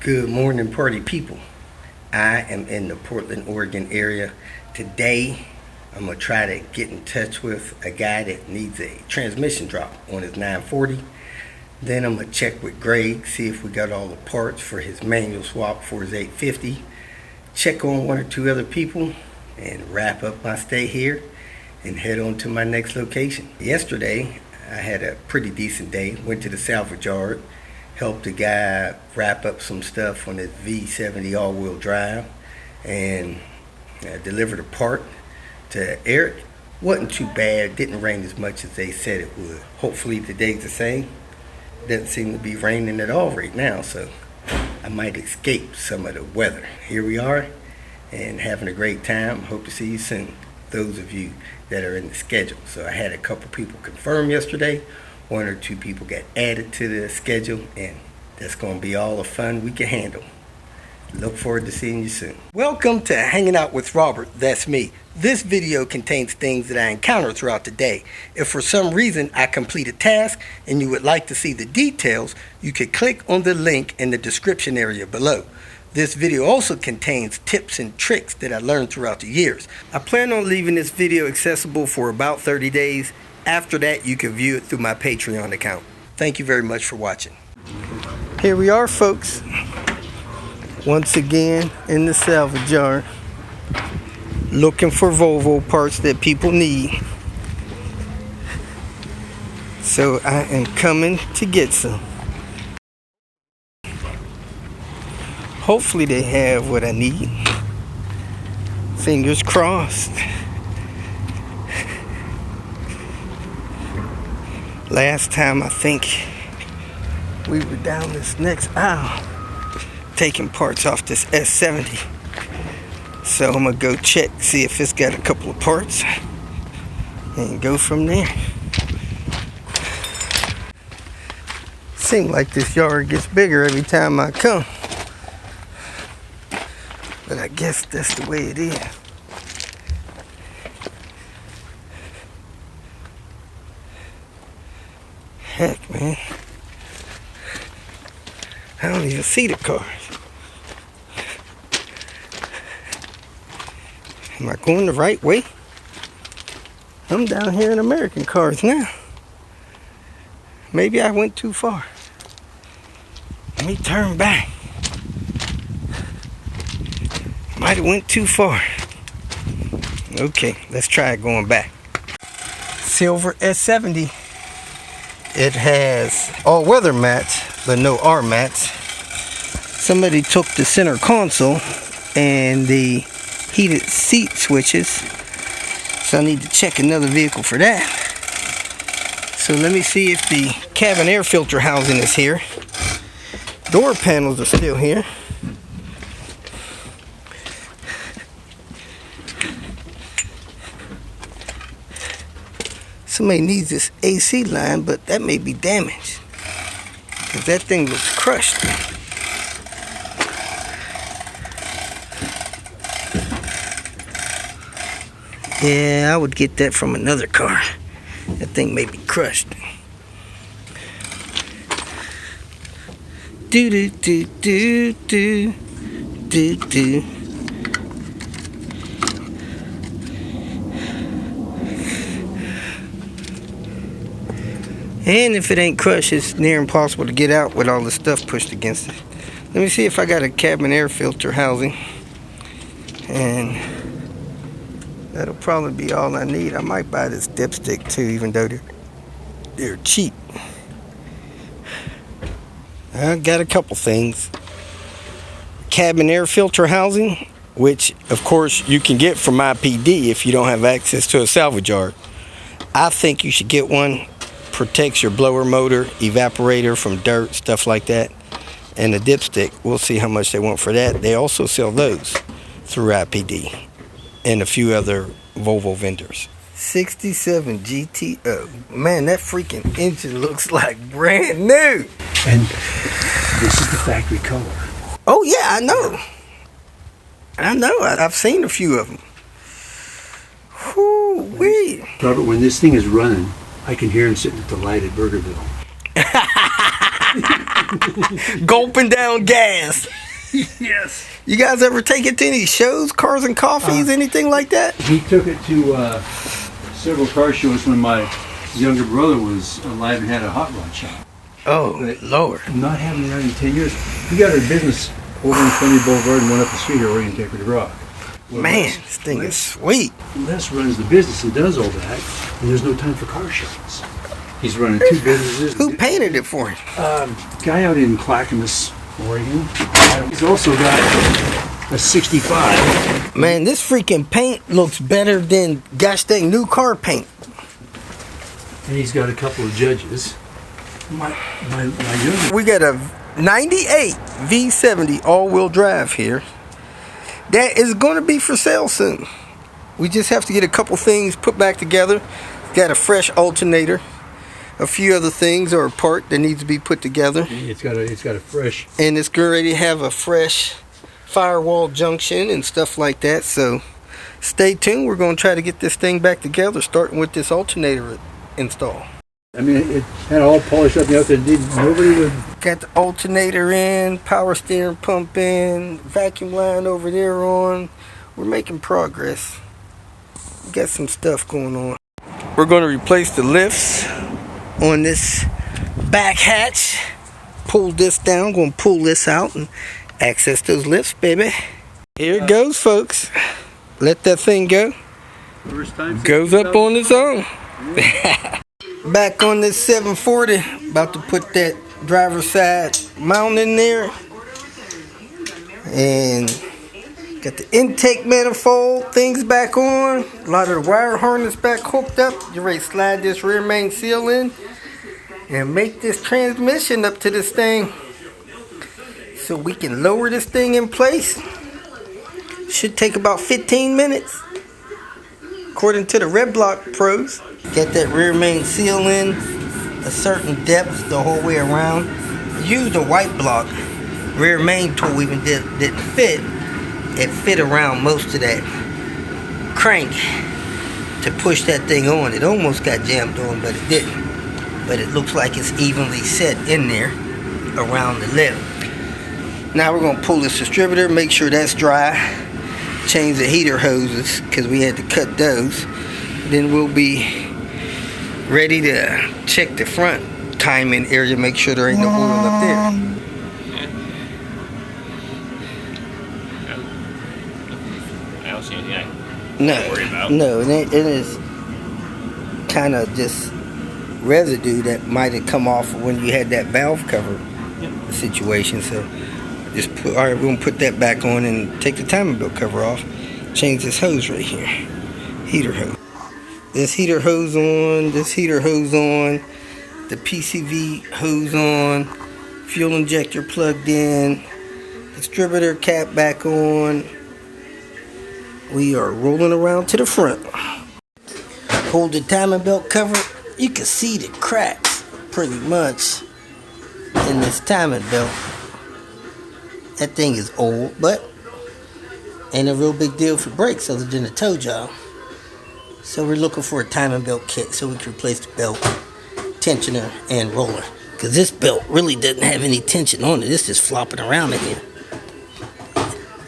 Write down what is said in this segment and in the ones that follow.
Good morning, party people. I am in the Portland, Oregon area. Today, I'm going to try to get in touch with a guy that needs a transmission drop on his 940. Then I'm going to check with Greg, see if we got all the parts for his manual swap for his 850. Check on one or two other people and wrap up my stay here and head on to my next location. Yesterday, I had a pretty decent day. Went to the salvage yard. Helped a guy wrap up some stuff on his V70 all-wheel drive and delivered a part to Eric. Wasn't too bad. Didn't rain as much as they said it would. Hopefully today's the same. Doesn't seem to be raining at all right now, so I might escape some of the weather. Here we are and having a great time. Hope to see you soon, those of you that are in the schedule. So I had a couple people confirm yesterday. One or two people got added to the schedule, and that's going to be all the fun we can handle. Look forward to seeing you soon. Welcome to Hanging Out with Robert. That's me. This video contains things that I encounter throughout the day. If for some reason I complete a task and you would like to see the details, you could click on the link in the description area below. This video also contains tips and tricks that I learned throughout the years. I plan on leaving this video accessible for about 30 days. After that, you can view it through my Patreon account. Thank you very much for watching. Here we are, folks. Once again in the salvage yard, looking for Volvo parts that people need. So I am coming to get some. Hopefully they have what I need. Fingers crossed. Last time I think we were down this next aisle taking parts off this S70. So I'm gonna go check, see if it's got a couple of parts and go from there. Seems like this yard gets bigger every time I come. But I guess that's the way it is. Heck, man. I don't even see the cars. Am I going the right way? I'm down here in American cars now. Maybe I went too far. Let me turn back. Might have went too far. Okay, let's try going back. Silver S70. It has all-weather mats, but no R mats. Somebody took the center console and the heated seat switches. So I need to check another vehicle for that. So let me see if the cabin air filter housing is here. Door panels are still here. Somebody needs this AC line, but that may be damaged because that thing looks crushed. Yeah, I would get that from another car. That thing may be crushed. Do do do do do do do. And if it ain't crushed, it's near impossible to get out with all the stuff pushed against it. Let me see if I got a cabin air filter housing. And that'll probably be all I need. I might buy this dipstick too, even though they're cheap. I got a couple things. Cabin air filter housing, which of course you can get from IPD if you don't have access to a salvage yard. I think you should get one. Protects your blower motor, evaporator from dirt, stuff like that. And the dipstick, we'll see how much they want for that. They also sell those through IPD and a few other Volvo vendors. 67 GTO. Man, that freaking engine looks like brand new. And this is the factory color. Oh yeah, I know. I've seen a few of them. Whoo-wee. Robert, when this thing is running, I can hear him sitting at the light at Burgerville. Gulping down gas. Yes. You guys ever take it to any shows, Cars and Coffees, anything like that? He took it to several car shows when my younger brother was alive and had a hot rod shop. Oh, But Lord. Not having it around in 10 years. He got our business over in Sunny Boulevard and went up the street here, Oriented Rock. Well, Man, Les- this thing is Les- sweet. Les runs the business. He does all that, and there's no time for car shows. He's running 2 businesses. Who painted it for him? Guy out in Clackamas, Oregon. He's also got a 65. Man, this freaking paint looks better than gosh dang new car paint. And he's got a couple of judges. My younger We got a 98 V70 all-wheel drive here. That is going to be for sale soon. We just have to get a couple things put back together. Got a fresh alternator. A few other things are apart that needs to be put together. it's got a fresh. And it's going to have a fresh firewall junction and stuff like that. So stay tuned. We're going to try to get this thing back together, starting with this alternator install. I mean, it had all polished up and everything. Nobody would. Got the alternator in, power steering pump in, vacuum line over there on. We're making progress. We got some stuff going on. We're going to replace the lifts on this back hatch. Pull this down. Going to pull this out and access those lifts, baby. Here it goes, folks. Let that thing go. First time. Goes up on its own. Back on this 740, about to put that driver's side mount in there, and got the intake manifold things back on, a lot of the wire harness back hooked up. You're ready to slide this rear main seal in and make this transmission up to this thing so we can lower this thing in place. Should take about 15 minutes according to the Red Block pros. Get that rear main seal in a certain depth the whole way around. Use the white block rear main tool even didn't fit. It fit around most of that crank to push that thing on. It almost got jammed on, but it didn't. But it looks like it's evenly set in there around the lip. Now we're going to pull this distributor, make sure that's dry. Change the heater hoses because we had to cut those. Then we'll be ready to check the front timing area, make sure there ain't no oil up there. I don't see anything No, worry about. no, it is kind of just residue that might have come off when you had that valve cover situation. So just put, all right, we're gonna put that back on and take the timing belt cover off. Change this hose right here, heater hose. This heater hose on, this heater hose on, the PCV hose on, fuel injector plugged in, distributor cap back on. We are rolling around to the front. Hold the timing belt cover. You can see the cracks pretty much in this timing belt. That thing is old, but ain't a real big deal for brakes other than a toe job. So we're looking for a timing belt kit so we can replace the belt, tensioner, and roller. Because this belt really doesn't have any tension on it. It's just flopping around in here.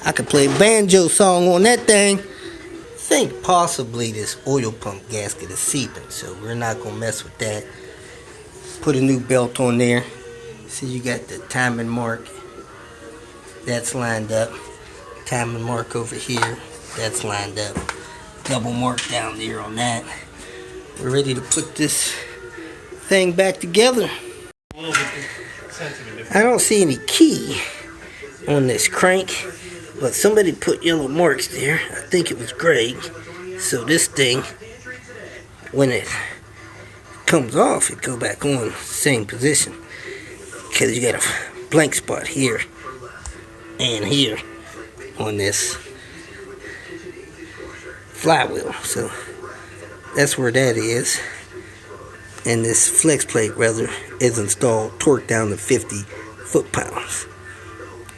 I could play a banjo song on that thing. Think possibly this oil pump gasket is seeping, so we're not going to mess with that. Put a new belt on there. See, you got the timing mark. That's lined up. Timing mark over here. That's lined up. Double mark down there on that. We're ready to put this thing back together. I don't see any key on this crank, but somebody put yellow marks there. I think it was Greg. So this thing, when it comes off, it go back on same position. Because you got a blank spot here and here on this flywheel. So that's where that is. And this flex plate rather is installed, torqued down to 50 foot-pounds.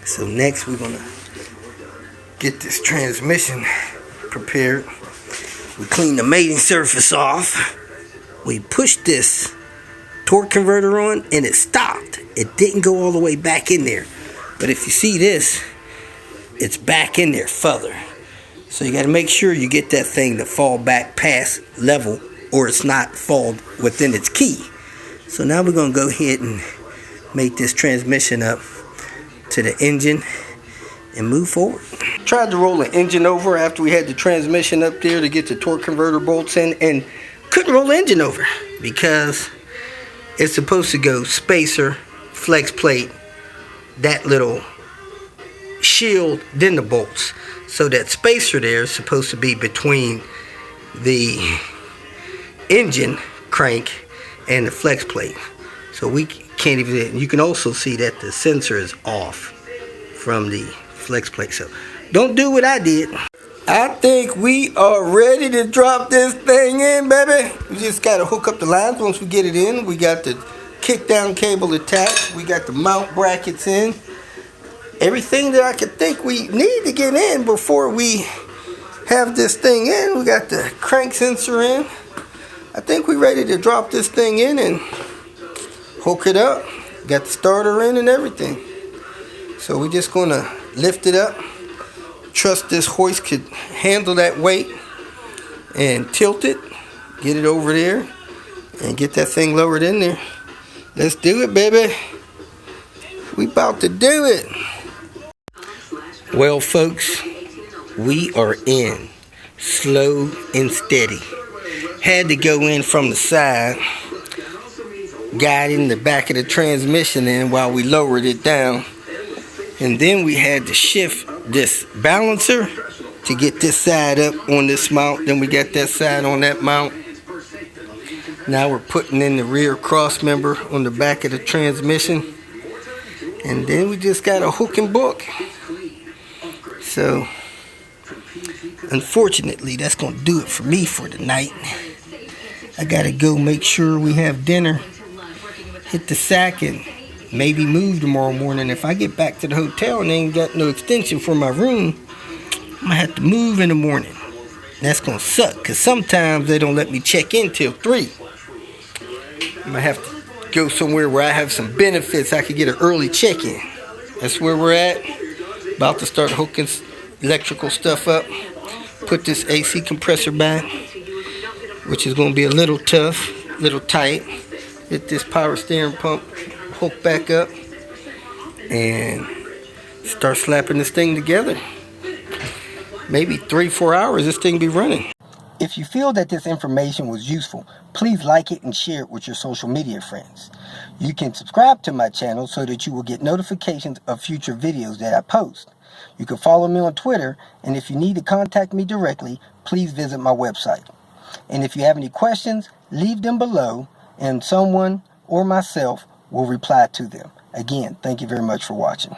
So next we're gonna get this transmission prepared. We clean the mating surface off. We push this torque converter on, and it stopped. It didn't go all the way back in there. But if you see this, it's back in there further. So you got to make sure you get that thing to fall back past level, or it's not fall within its key. So now we're going to go ahead and make this transmission up to the engine and move forward. Tried to roll the engine over after we had the transmission up there to get the torque converter bolts in, and couldn't roll the engine over because it's supposed to go spacer, flex plate, that little shield, then the bolts. So that spacer there is supposed to be between the engine crank and the flex plate. So we can't even, you can also see that the sensor is off from the flex plate. So don't do what I did. I think we are ready to drop this thing in, baby. We just got to hook up the lines once we get it in. We got the kick down cable attached. We got the mount brackets in. Everything that I could think we need to get in before we have this thing in. We got the crank sensor in. I think we're ready to drop this thing in and hook it up. Got the starter in and everything. So we're just going to lift it up. Trust this hoist could handle that weight and tilt it. Get it over there and get that thing lowered in there. Let's do it, baby. We about to do it. Well, folks, we are in slow and steady. Had to go in from the side. Got in the back of the transmission in while we lowered it down. And then we had to shift this balancer to get this side up on this mount. Then we got that side on that mount. Now we're putting in the rear cross member on the back of the transmission. And then we just got a hook and book. So, unfortunately, that's going to do it for me for tonight. I got to go make sure we have dinner. Hit the sack and maybe move tomorrow morning. If I get back to the hotel and they ain't got no extension for my room, I'm going to have to move in the morning. That's going to suck because sometimes they don't let me check in till 3. I'm going to have to go somewhere where I have some benefits. I could get an early check-in. That's where we're at. About to start hooking electrical stuff up. Put this AC compressor back, which is going to be a little tough, little tight. Get this power steering pump hooked back up and start slapping this thing together. Maybe 3-4 hours this thing be running. If you feel that this information was useful, please like it and share it with your social media friends. You can subscribe to my channel so that you will get notifications of future videos that I post. You can follow me on Twitter, and if you need to contact me directly, please visit my website. And if you have any questions, leave them below, and someone or myself will reply to them. Again, thank you very much for watching.